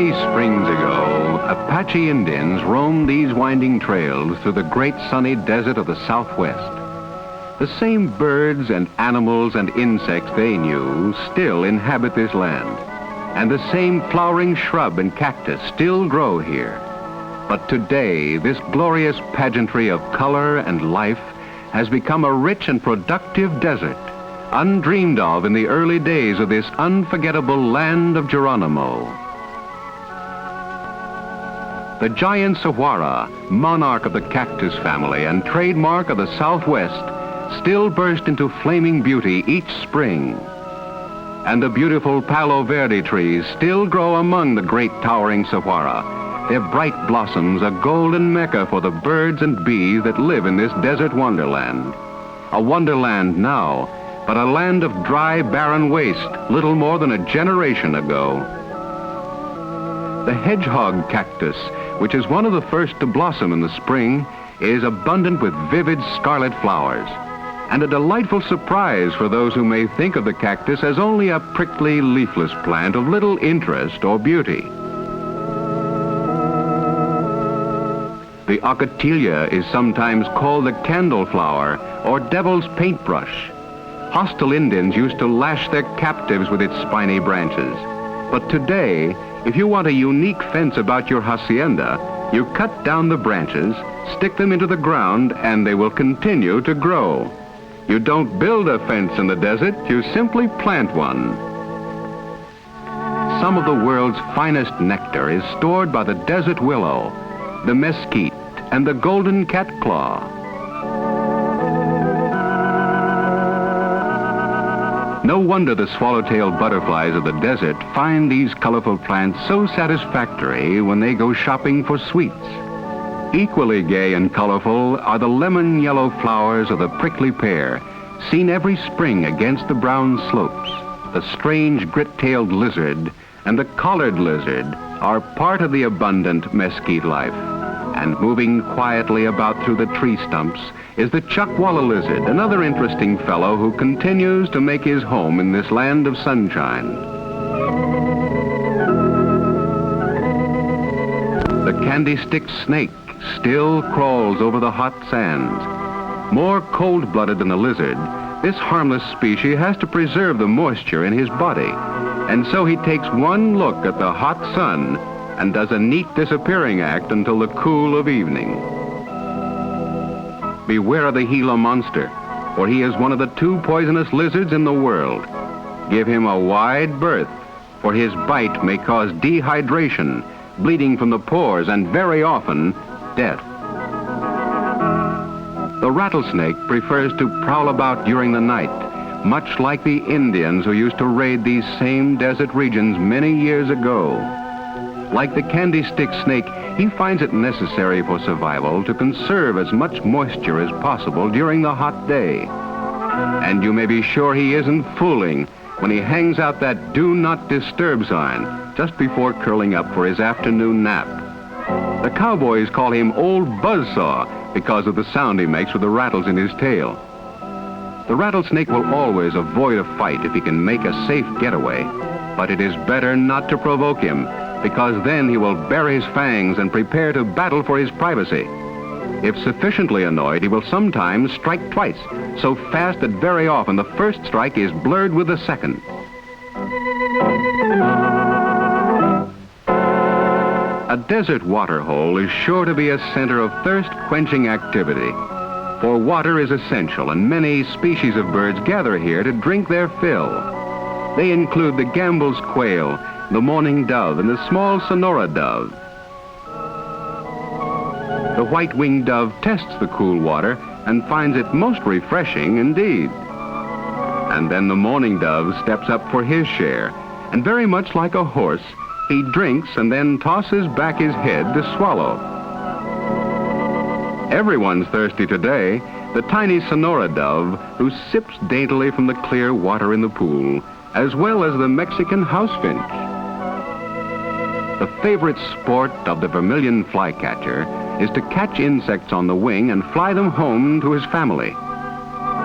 Many springs ago, Apache Indians roamed these winding trails through the great sunny desert of the Southwest. The same birds and animals and insects they knew still inhabit this land, and the same flowering shrub and cactus still grow here. But today, this glorious pageantry of color and life has become a rich and productive desert, undreamed of in the early days of this unforgettable land of Geronimo. The giant saguaro, monarch of the cactus family and trademark of the Southwest, still burst into flaming beauty each spring. And the beautiful palo verde trees still grow among the great towering saguaro, their bright blossoms a golden mecca for the birds and bees that live in this desert wonderland. A wonderland now, but a land of dry, barren waste little more than a generation ago. The hedgehog cactus, which is one of the first to blossom in the spring, is abundant with vivid scarlet flowers, and a delightful surprise for those who may think of the cactus as only a prickly, leafless plant of little interest or beauty. The ocotillo is sometimes called the candle flower or devil's paintbrush. Hostile Indians used to lash their captives with its spiny branches. But today, if you want a unique fence about your hacienda, you cut down the branches, stick them into the ground, and they will continue to grow. You don't build a fence in the desert, you simply plant one. Some of the world's finest nectar is stored by the desert willow, the mesquite, and the golden catclaw. No wonder the swallowtail butterflies of the desert find these colorful plants so satisfactory when they go shopping for sweets. Equally gay and colorful are the lemon yellow flowers of the prickly pear, seen every spring against the brown slopes. The strange grit-tailed lizard and the collared lizard are part of the abundant mesquite life. And moving quietly about through the tree stumps is the chuckwalla lizard, another interesting fellow who continues to make his home in this land of sunshine. The candy stick snake still crawls over the hot sands. More cold-blooded than the lizard, this harmless species has to preserve the moisture in his body, and so he takes one look at the hot sun and does a neat disappearing act until the cool of evening. Beware of the Gila monster, for he is one of the 2 poisonous lizards in the world. Give him a wide berth, for his bite may cause dehydration, bleeding from the pores, and very often, death. The rattlesnake prefers to prowl about during the night, much like the Indians who used to raid these same desert regions many years ago. Like the candy stick snake, he finds it necessary for survival to conserve as much moisture as possible during the hot day. And you may be sure he isn't fooling when he hangs out that do not disturb sign just before curling up for his afternoon nap. The cowboys call him Old Buzzsaw because of the sound he makes with the rattles in his tail. The rattlesnake will always avoid a fight if he can make a safe getaway, but it is better not to provoke him, because then he will bare his fangs and prepare to battle for his privacy. If sufficiently annoyed, he will sometimes strike twice, so fast that very often the first strike is blurred with the second. A desert waterhole is sure to be a center of thirst-quenching activity, for water is essential, and many species of birds gather here to drink their fill. They include the Gambel's quail, the mourning dove, and the small Sonora dove. The white-winged dove tests the cool water and finds it most refreshing indeed. And then the mourning dove steps up for his share, and very much like a horse, he drinks and then tosses back his head to swallow. Everyone's thirsty today, the tiny Sonora dove who sips daintily from the clear water in the pool, as well as the Mexican housefinch. The favorite sport of the vermilion flycatcher is to catch insects on the wing and fly them home to his family.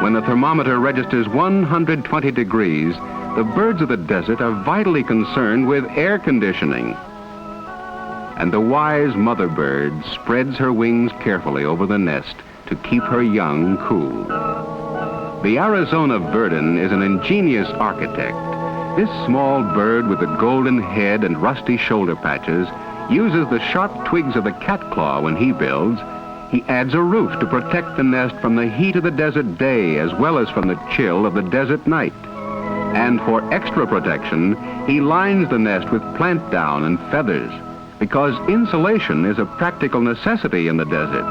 When the thermometer registers 120 degrees, the birds of the desert are vitally concerned with air conditioning. and the wise mother bird spreads her wings carefully over the nest to keep her young cool. The Arizona verdin is an ingenious architect. This small bird with the golden head and rusty shoulder patches uses the sharp twigs of the catclaw when he builds. He adds a roof to protect the nest from the heat of the desert day as well as from the chill of the desert night. And for extra protection, he lines the nest with plant down and feathers, because insulation is a practical necessity in the desert.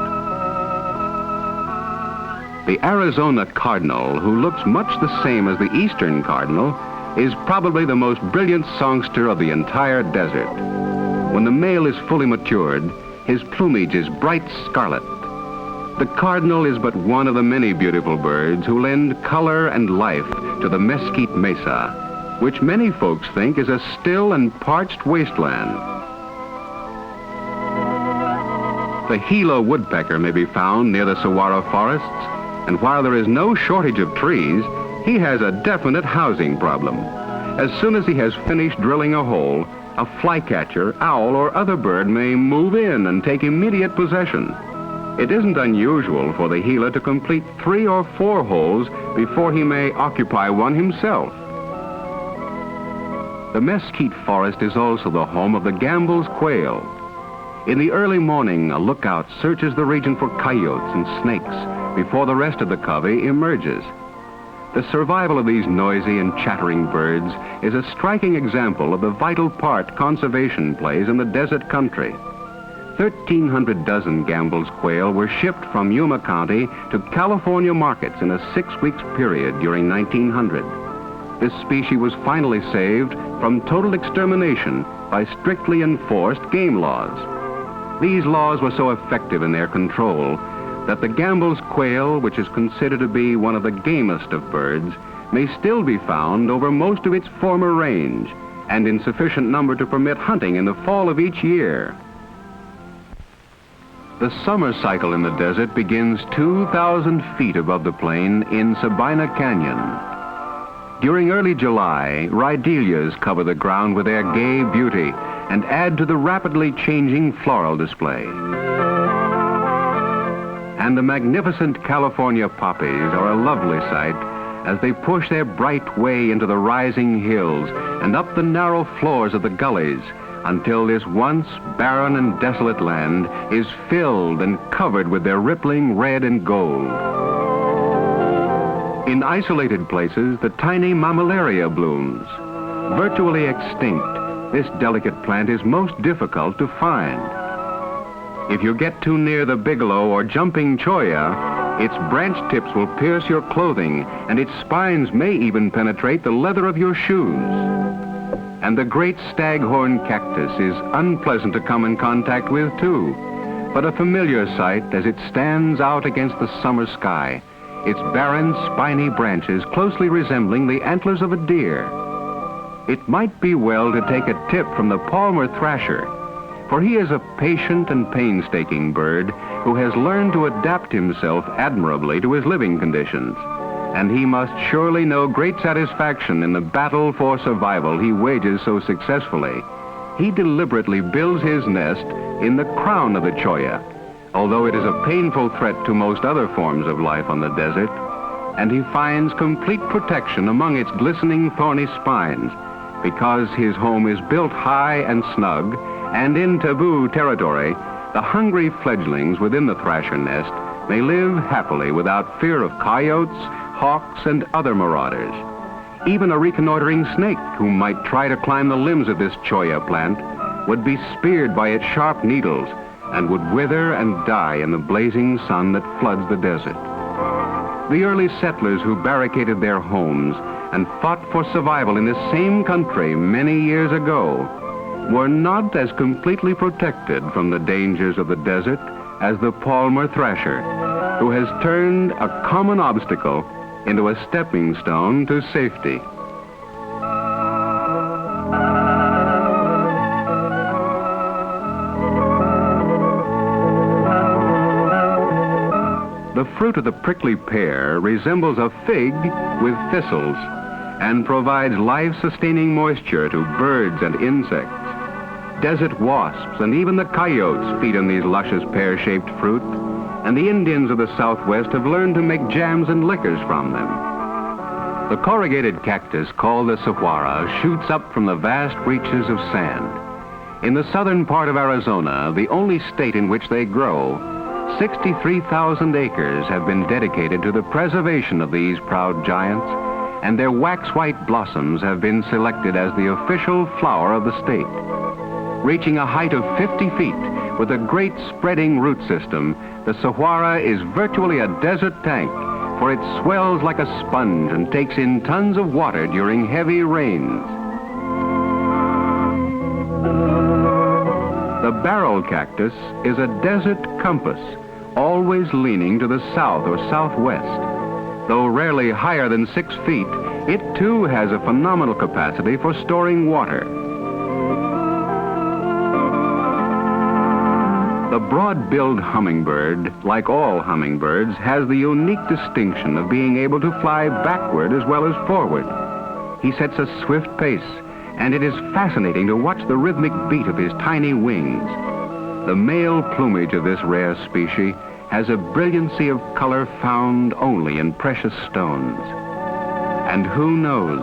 The Arizona cardinal, who looks much the same as the eastern cardinal, is probably the most brilliant songster of the entire desert. When the male is fully matured, his plumage is bright scarlet. The cardinal is but one of the many beautiful birds who lend color and life to the Mesquite Mesa, which many folks think is a still and parched wasteland. The Gila woodpecker may be found near the saguaro forests, and while there is no shortage of trees, he has a definite housing problem. As soon as he has finished drilling a hole, a flycatcher, owl, or other bird may move in and take immediate possession. It isn't unusual for the Gila to complete 3 or 4 holes before he may occupy one himself. The mesquite forest is also the home of the Gambel's quail. In the early morning, a lookout searches the region for coyotes and snakes before the rest of the covey emerges. The survival of these noisy and chattering birds is a striking example of the vital part conservation plays in the desert country. 1,300 dozen Gambel's quail were shipped from Yuma County to California markets in a 6-week period during 1900. This species was finally saved from total extermination by strictly enforced game laws. These laws were so effective in their control that the Gambel's quail, which is considered to be one of the gamest of birds, may still be found over most of its former range and in sufficient number to permit hunting in the fall of each year. The summer cycle in the desert begins 2,000 feet above the plain in Sabina Canyon. During early July, rhydelias cover the ground with their gay beauty and add to the rapidly changing floral display. And the magnificent California poppies are a lovely sight as they push their bright way into the rising hills and up the narrow floors of the gullies until this once barren and desolate land is filled and covered with their rippling red and gold. In isolated places, the tiny mammillaria blooms. Virtually extinct, this delicate plant is most difficult to find. If you get too near the bigelow or jumping cholla, its branch tips will pierce your clothing, and its spines may even penetrate the leather of your shoes. And the great staghorn cactus is unpleasant to come in contact with, too, but a familiar sight as it stands out against the summer sky, its barren, spiny branches closely resembling the antlers of a deer. It might be well to take a tip from the Palmer thrasher, for he is a patient and painstaking bird who has learned to adapt himself admirably to his living conditions. And he must surely know great satisfaction in the battle for survival he wages so successfully. He deliberately builds his nest in the crown of the cholla, although it is a painful threat to most other forms of life on the desert, and he finds complete protection among its glistening thorny spines, because his home is built high and snug, and in taboo territory, the hungry fledglings within the thrasher nest may live happily without fear of coyotes, hawks, and other marauders. Even a reconnoitering snake who might try to climb the limbs of this cholla plant would be speared by its sharp needles and would wither and die in the blazing sun that floods the desert. The early settlers who barricaded their homes and fought for survival in this same country many years ago were not as completely protected from the dangers of the desert as the Palmer thrasher, who has turned a common obstacle into a stepping stone to safety. The fruit of the prickly pear resembles a fig with thistles and provides life-sustaining moisture to birds and insects. desert wasps and even the coyotes feed on these luscious pear-shaped fruit, and the Indians of the Southwest have learned to make jams and liquors from them. The corrugated cactus called the saguaro shoots up from the vast reaches of sand. In the southern part of Arizona, the only state in which they grow, 63,000 acres have been dedicated to the preservation of these proud giants, and their wax-white blossoms have been selected as the official flower of the state. Reaching a height of 50 feet with a great spreading root system, the saguaro is virtually a desert tank, for it swells like a sponge and takes in tons of water during heavy rains. The barrel cactus is a desert compass, always leaning to the south or southwest. Though rarely higher than 6 feet, it too has a phenomenal capacity for storing water. The broad-billed hummingbird, like all hummingbirds, has the unique distinction of being able to fly backward as well as forward. He sets a swift pace, and it is fascinating to watch the rhythmic beat of his tiny wings. The male plumage of this rare species has a brilliancy of color found only in precious stones. And who knows,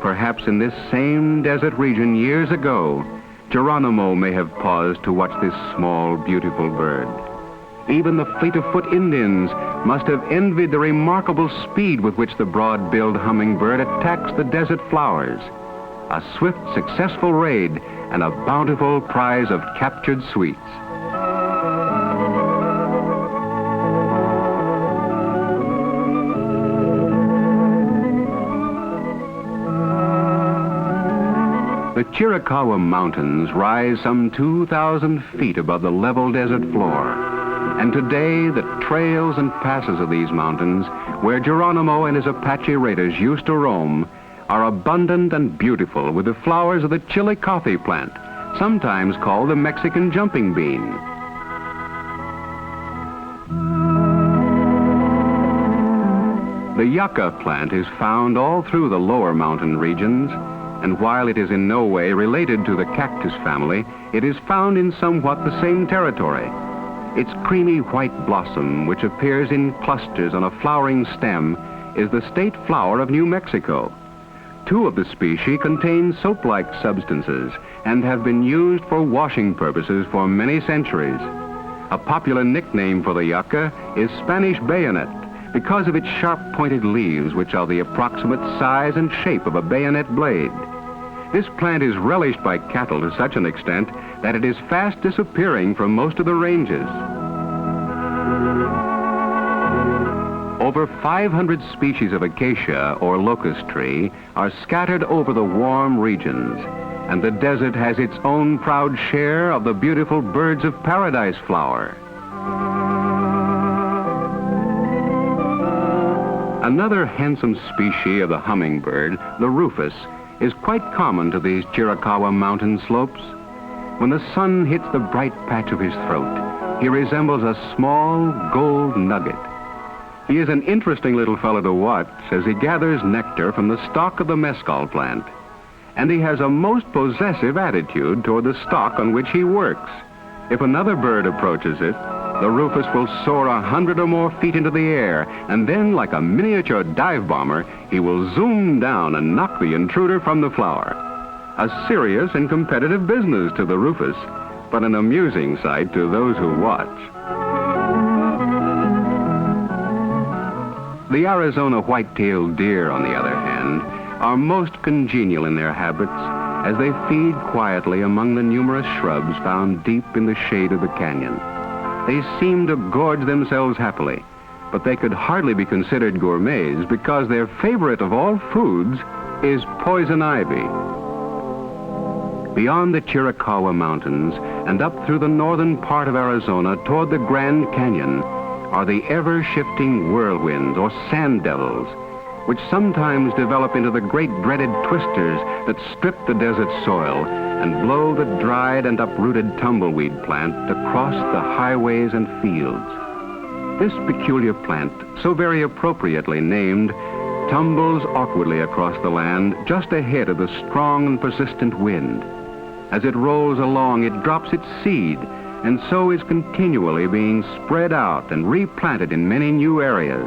perhaps in this same desert region years ago, Geronimo may have paused to watch this small, beautiful bird. Even the fleet-of-foot Indians must have envied the remarkable speed with which the broad-billed hummingbird attacks the desert flowers. A swift, successful raid and a bountiful prize of captured sweets. The Chiricahua Mountains rise some 2,000 feet above the level desert floor. And today, the trails and passes of these mountains, where Geronimo and his Apache raiders used to roam, are abundant and beautiful with the flowers of the chili coffee plant, sometimes called the Mexican jumping bean. The yucca plant is found all through the lower mountain regions, and while it is in no way related to the cactus family, it is found in somewhat the same territory. Its creamy white blossom, which appears in clusters on a flowering stem, is the state flower of New Mexico. 2 of the species contain soap-like substances and have been used for washing purposes for many centuries. A popular nickname for the yucca is Spanish bayonet because of its sharp-pointed leaves, which are the approximate size and shape of a bayonet blade. This plant is relished by cattle to such an extent that it is fast disappearing from most of the ranges. Over 500 species of acacia or locust tree are scattered over the warm regions, and the desert has its own proud share of the beautiful birds of paradise flower. Another handsome species of the hummingbird, the rufous, is quite common to these Chiricahua mountain slopes. When the sun hits the bright patch of his throat, he resembles a small gold nugget. He is an interesting little fellow to watch as he gathers nectar from the stalk of the mescal plant. And he has a most possessive attitude toward the stalk on which he works. If another bird approaches it, the rufous will soar 100 or more feet into the air, and then, like a miniature dive bomber, he will zoom down and knock the intruder from the flower. A serious and competitive business to the rufous, but an amusing sight to those who watch. The Arizona white-tailed deer, on the other hand, are most congenial in their habits as they feed quietly among the numerous shrubs found deep in the shade of the canyon. They seem to gorge themselves happily, but they could hardly be considered gourmets because their favorite of all foods is poison ivy. Beyond the Chiricahua Mountains and up through the northern part of Arizona toward the Grand Canyon are the ever-shifting whirlwinds or sand devils, which sometimes develop into the great dreaded twisters that strip the desert soil and blow the dried and uprooted tumbleweed plant across the highways and fields. This peculiar plant, so very appropriately named, tumbles awkwardly across the land just ahead of the strong and persistent wind. As it rolls along, it drops its seed, and so is continually being spread out and replanted in many new areas.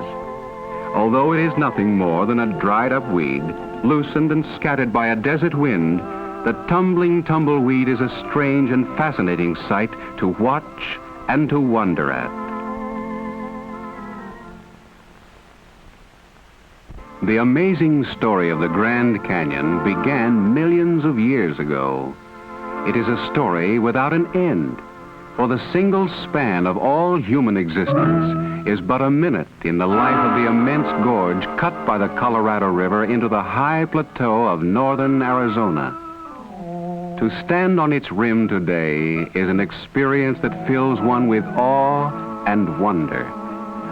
Although it is nothing more than a dried-up weed, loosened and scattered by a desert wind, the tumbling tumbleweed is a strange and fascinating sight to watch and to wonder at. The amazing story of the Grand Canyon began millions of years ago. It is a story without an end, for the single span of all human existence is but a minute in the life of the immense gorge cut by the Colorado River into the high plateau of northern Arizona. To stand on its rim today is an experience that fills one with awe and wonder,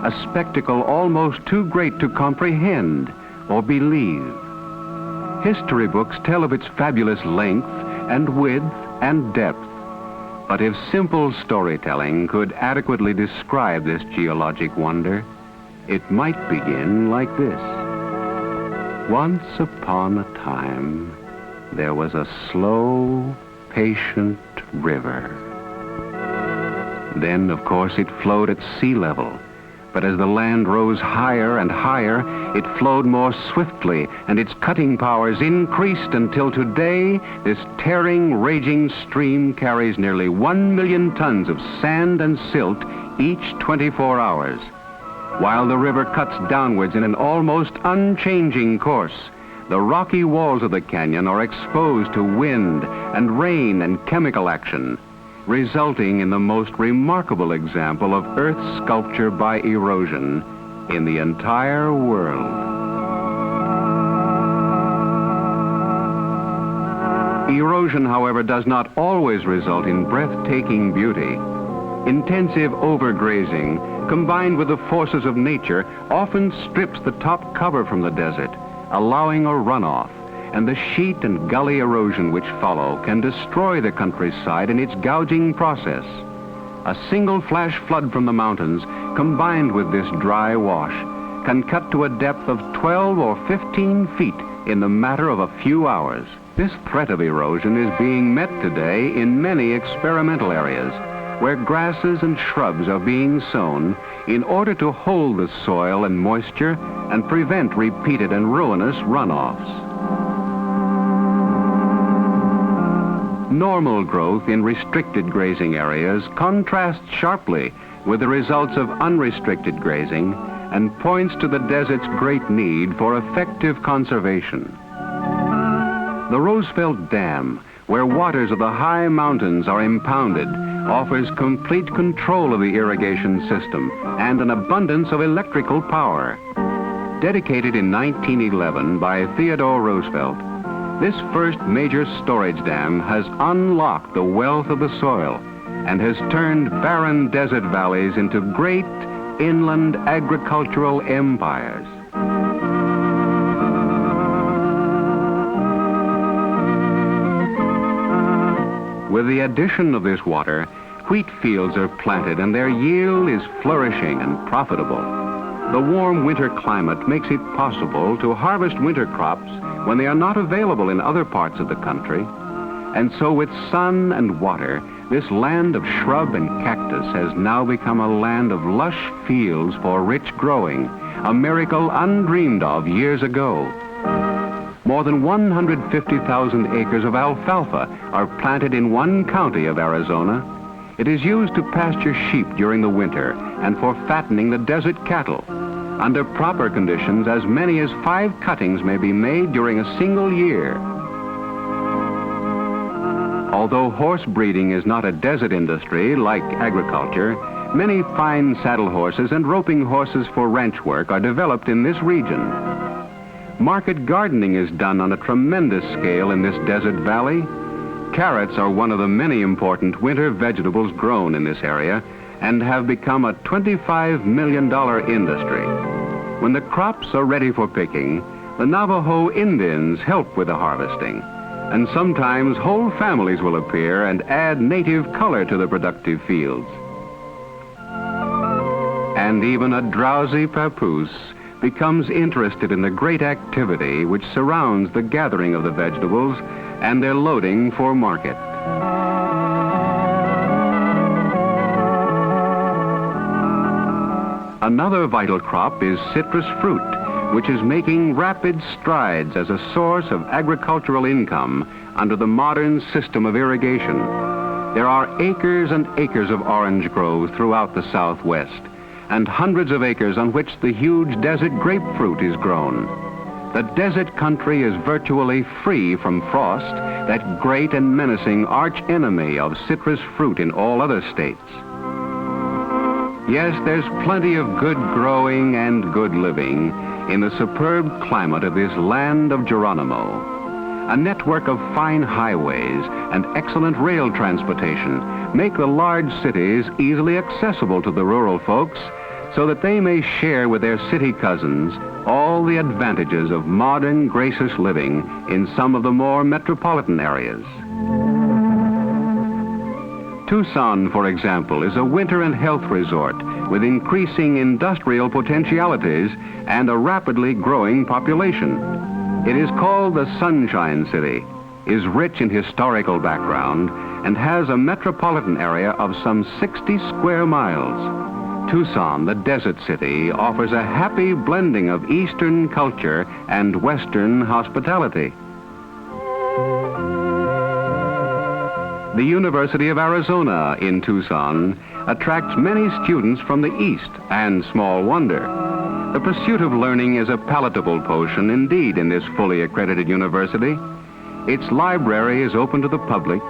a spectacle almost too great to comprehend or believe. History books tell of its fabulous length and width and depth, but if simple storytelling could adequately describe this geologic wonder, it might begin like this. Once upon a time, there was a slow, patient river. Then, of course, it flowed at sea level. But as the land rose higher and higher, it flowed more swiftly, and its cutting powers increased until today, this tearing, raging stream carries nearly 1 million tons of sand and silt each 24 hours. While the river cuts downwards in an almost unchanging course, the rocky walls of the canyon are exposed to wind and rain and chemical action, resulting in the most remarkable example of Earth's sculpture by erosion in the entire world. Erosion, however, does not always result in breathtaking beauty. Intensive overgrazing, combined with the forces of nature, often strips the top cover from the desert, allowing a runoff, and the sheet and gully erosion which follow can destroy the countryside in its gouging process. A single flash flood from the mountains, combined with this dry wash, can cut to a depth of 12 or 15 feet in the matter of a few hours. This threat of erosion is being met today in many experimental areas, where grasses and shrubs are being sown in order to hold the soil and moisture and prevent repeated and ruinous runoffs. Normal growth in restricted grazing areas contrasts sharply with the results of unrestricted grazing and points to the desert's great need for effective conservation. The Roosevelt Dam, where waters of the high mountains are impounded, offers complete control of the irrigation system and an abundance of electrical power. Dedicated in 1911 by Theodore Roosevelt, this first major storage dam has unlocked the wealth of the soil and has turned barren desert valleys into great inland agricultural empires. With the addition of this water, wheat fields are planted and their yield is flourishing and profitable. The warm winter climate makes it possible to harvest winter crops when they are not available in other parts of the country. And so with sun and water, this land of shrub and cactus has now become a land of lush fields for rich growing, a miracle undreamed of years ago. More than 150,000 acres of alfalfa are planted in one county of Arizona. It is used to pasture sheep during the winter and for fattening the desert cattle. Under proper conditions, as many as 5 cuttings may be made during a single year. Although horse breeding is not a desert industry like agriculture, many fine saddle horses and roping horses for ranch work are developed in this region. Market gardening is done on a tremendous scale in this desert valley. Carrots are one of the many important winter vegetables grown in this area and have become a $25 million industry. When the crops are ready for picking, the Navajo Indians help with the harvesting, and sometimes whole families will appear and add native color to the productive fields. And even a drowsy papoose becomes interested in the great activity which surrounds the gathering of the vegetables and their loading for market. Another vital crop is citrus fruit, which is making rapid strides as a source of agricultural income under the modern system of irrigation. There are acres and acres of orange groves throughout the Southwest, and hundreds of acres on which the huge desert grapefruit is grown. The desert country is virtually free from frost, that great and menacing arch-enemy of citrus fruit in all other states. Yes, there's plenty of good growing and good living in the superb climate of this land of Geronimo. A network of fine highways and excellent rail transportation make the large cities easily accessible to the rural folks so that they may share with their city cousins all the advantages of modern, gracious living in some of the more metropolitan areas. Tucson, for example, is a winter and health resort with increasing industrial potentialities and a rapidly growing population. It is called the Sunshine City, is rich in historical background, and has a metropolitan area of some 60 square miles. Tucson, the desert city, offers a happy blending of Eastern culture and Western hospitality. The University of Arizona in Tucson attracts many students from the East, and small wonder. The pursuit of learning is a palatable potion indeed in this fully accredited university. Its library is open to the public,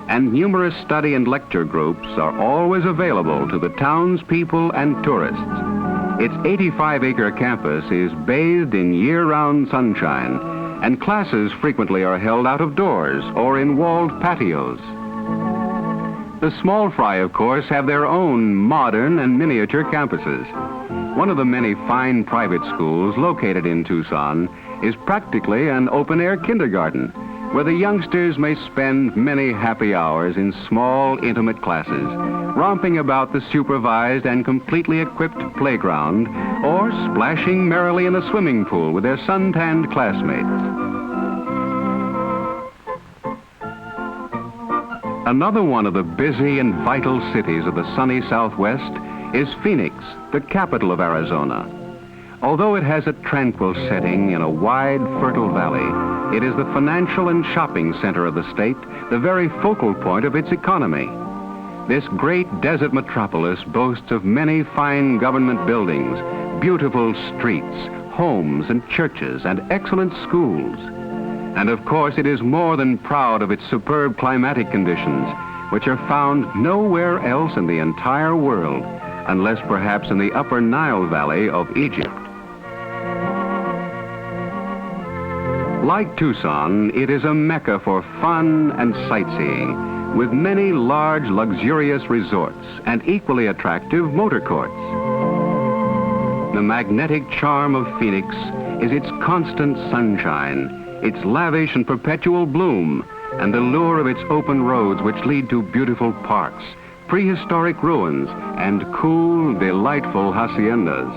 and numerous study and lecture groups are always available to the townspeople and tourists. Its 85-acre campus is bathed in year-round sunshine, and classes frequently are held out of doors or in walled patios. The small fry, of course, have their own modern and miniature campuses. One of the many fine private schools located in Tucson is practically an open-air kindergarten, where the youngsters may spend many happy hours in small, intimate classes, romping about the supervised and completely equipped playground, or splashing merrily in a swimming pool with their sun-tanned classmates. Another one of the busy and vital cities of the sunny Southwest is Phoenix, the capital of Arizona. Although it has a tranquil setting in a wide, fertile valley, it is the financial and shopping center of the state, the very focal point of its economy. This great desert metropolis boasts of many fine government buildings, beautiful streets, homes and churches, and excellent schools. And of course, it is more than proud of its superb climatic conditions, which are found nowhere else in the entire world, unless perhaps in the upper Nile Valley of Egypt. Like Tucson, it is a mecca for fun and sightseeing, with many large, luxurious resorts and equally attractive motor courts. The magnetic charm of Phoenix is its constant sunshine, its lavish and perpetual bloom, and the lure of its open roads which lead to beautiful parks, prehistoric ruins, and cool, delightful haciendas.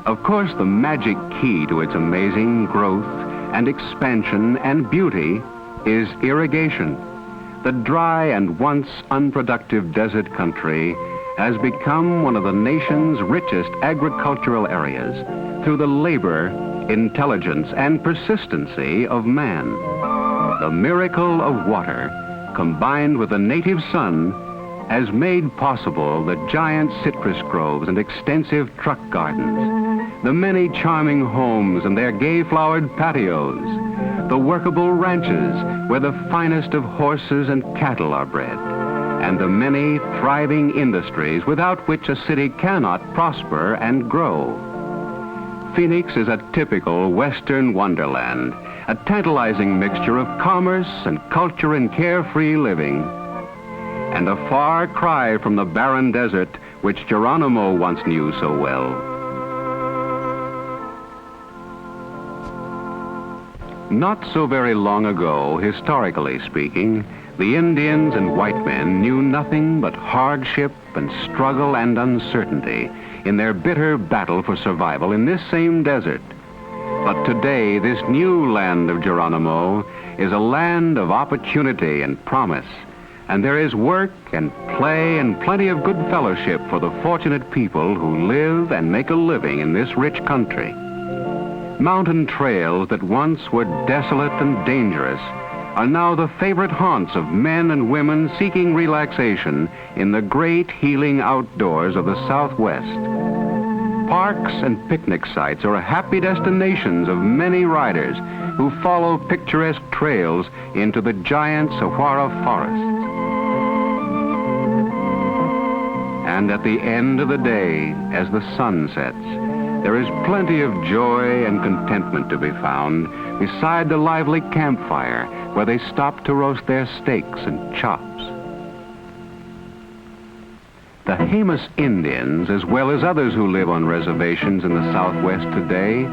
Of course, the magic key to its amazing growth and expansion and beauty is irrigation. The dry and once unproductive desert country has become one of the nation's richest agricultural areas through the labor, intelligence, and persistency of man. The miracle of water, combined with the native sun, has made possible the giant citrus groves and extensive truck gardens, the many charming homes and their gay-flowered patios, the workable ranches where the finest of horses and cattle are bred, and the many thriving industries without which a city cannot prosper and grow. Phoenix is a typical Western wonderland, a tantalizing mixture of commerce and culture and carefree living, and a far cry from the barren desert which Geronimo once knew so well. Not so very long ago, historically speaking, the Indians and white men knew nothing but hardship and struggle and uncertainty in their bitter battle for survival in this same desert. But today, this new land of Geronimo is a land of opportunity and promise, and there is work and play and plenty of good fellowship for the fortunate people who live and make a living in this rich country. Mountain trails that once were desolate and dangerous are now the favorite haunts of men and women seeking relaxation in the great healing outdoors of the Southwest. Parks and picnic sites are happy destinations of many riders who follow picturesque trails into the giant saguaro forests. And at the end of the day, as the sun sets, there is plenty of joy and contentment to be found beside the lively campfire where they stop to roast their steaks and chops. The Jemez Indians, as well as others who live on reservations in the Southwest today,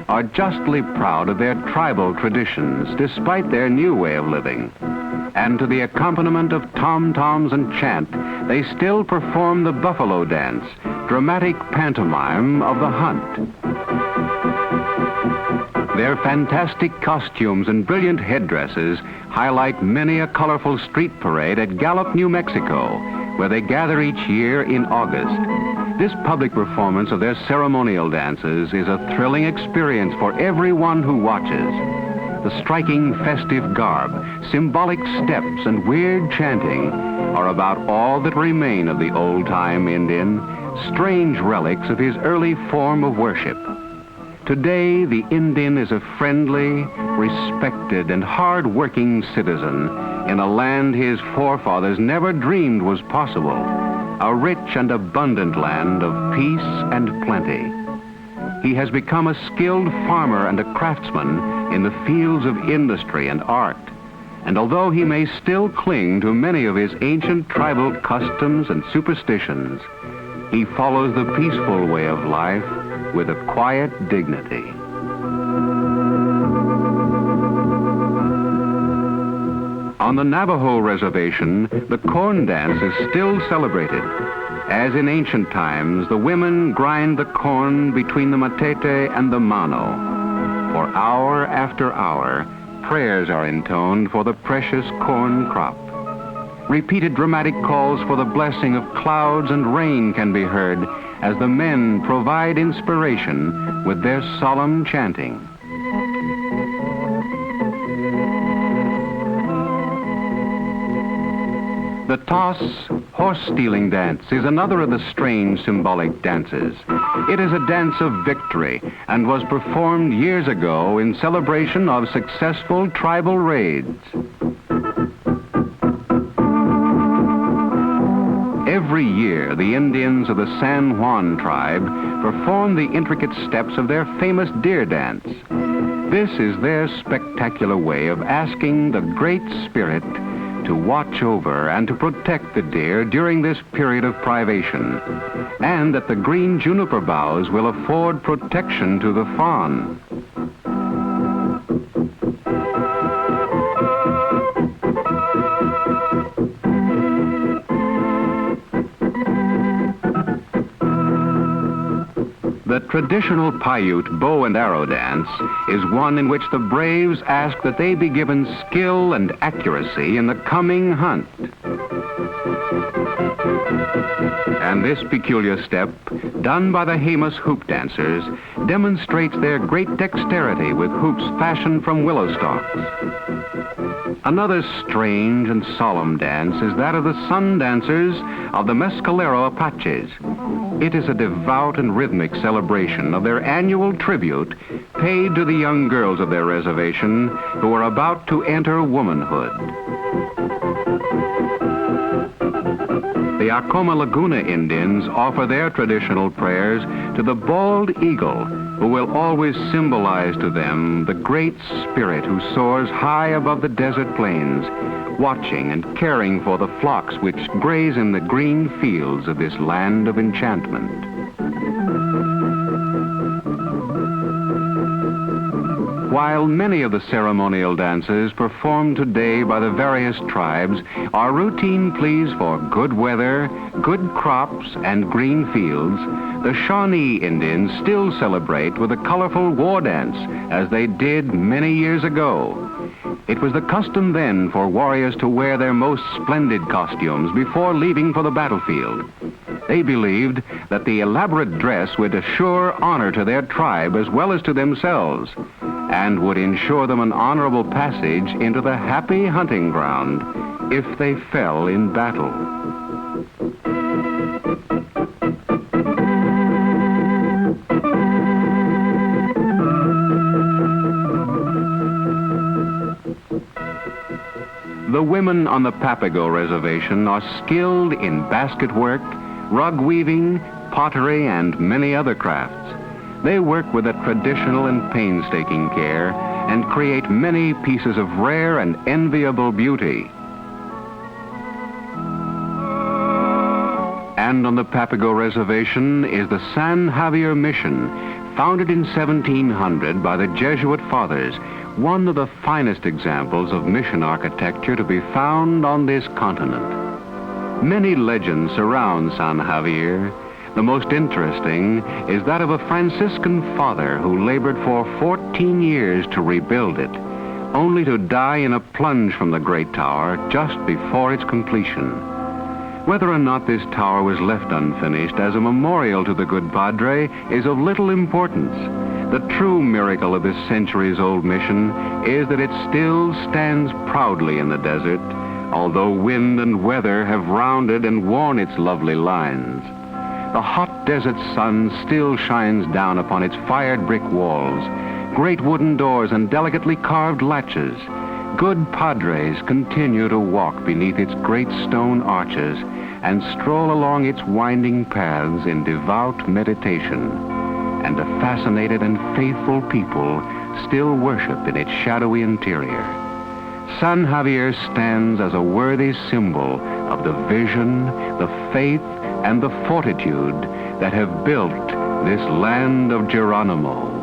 are justly proud of their tribal traditions despite their new way of living. And to the accompaniment of tom-toms and chant, they still perform the buffalo dance, dramatic pantomime of the hunt. Their fantastic costumes and brilliant headdresses highlight many a colorful street parade at Gallup, New Mexico, where they gather each year in August. This public performance of their ceremonial dances is a thrilling experience for everyone who watches. The striking festive garb, symbolic steps, and weird chanting are about all that remain of the old-time Indian, strange relics of his early form of worship. Today, the Indian is a friendly, respected, and hard-working citizen in a land his forefathers never dreamed was possible, a rich and abundant land of peace and plenty. He has become a skilled farmer and a craftsman in the fields of industry and art. And although he may still cling to many of his ancient tribal customs and superstitions, he follows the peaceful way of life with a quiet dignity. On the Navajo reservation, the corn dance is still celebrated. As in ancient times, the women grind the corn between the matete and the mano. For hour after hour, prayers are intoned for the precious corn crop. Repeated dramatic calls for the blessing of clouds and rain can be heard as the men provide inspiration with their solemn chanting. The toss, horse-stealing dance is another of the strange symbolic dances. It is a dance of victory and was performed years ago in celebration of successful tribal raids. Every year, the Indians of the San Juan tribe perform the intricate steps of their famous deer dance. This is their spectacular way of asking the Great Spirit to watch over and to protect the deer during this period of privation, and that the green juniper boughs will afford protection to the fawn. The traditional Paiute bow and arrow dance is one in which the braves ask that they be given skill and accuracy in the coming hunt. And this peculiar step, done by the Jemez hoop dancers, demonstrates their great dexterity with hoops fashioned from willow stalks. Another strange and solemn dance is that of the sun dancers of the Mescalero Apaches. It is a devout and rhythmic celebration of their annual tribute paid to the young girls of their reservation who are about to enter womanhood. The Acoma Laguna Indians offer their traditional prayers to the bald eagle, who will always symbolize to them the Great Spirit who soars high above the desert plains, watching and caring for the flocks which graze in the green fields of this land of enchantment. While many of the ceremonial dances performed today by the various tribes are routine pleas for good weather, good crops, and green fields, the Shawnee Indians still celebrate with a colorful war dance as they did many years ago. It was the custom then for warriors to wear their most splendid costumes before leaving for the battlefield. They believed that the elaborate dress would assure honor to their tribe as well as to themselves, and would ensure them an honorable passage into the happy hunting ground if they fell in battle. The women on the Papago Reservation are skilled in basket work, rug weaving, pottery, and many other crafts. They work with a traditional and painstaking care and create many pieces of rare and enviable beauty. And on the Papago Reservation is the San Javier Mission, founded in 1700 by the Jesuit fathers, one of the finest examples of mission architecture to be found on this continent. Many legends surround San Javier. The most interesting is that of a Franciscan father who labored for 14 years to rebuild it, only to die in a plunge from the great tower just before its completion. Whether or not this tower was left unfinished as a memorial to the good padre is of little importance. The true miracle of this centuries-old mission is that it still stands proudly in the desert, although wind and weather have rounded and worn its lovely lines. The hot desert sun still shines down upon its fired brick walls, great wooden doors and delicately carved latches. Good padres continue to walk beneath its great stone arches and stroll along its winding paths in devout meditation. And a fascinated and faithful people still worship in its shadowy interior. San Javier stands as a worthy symbol of the vision, the faith, and the fortitude that have built this land of Geronimo.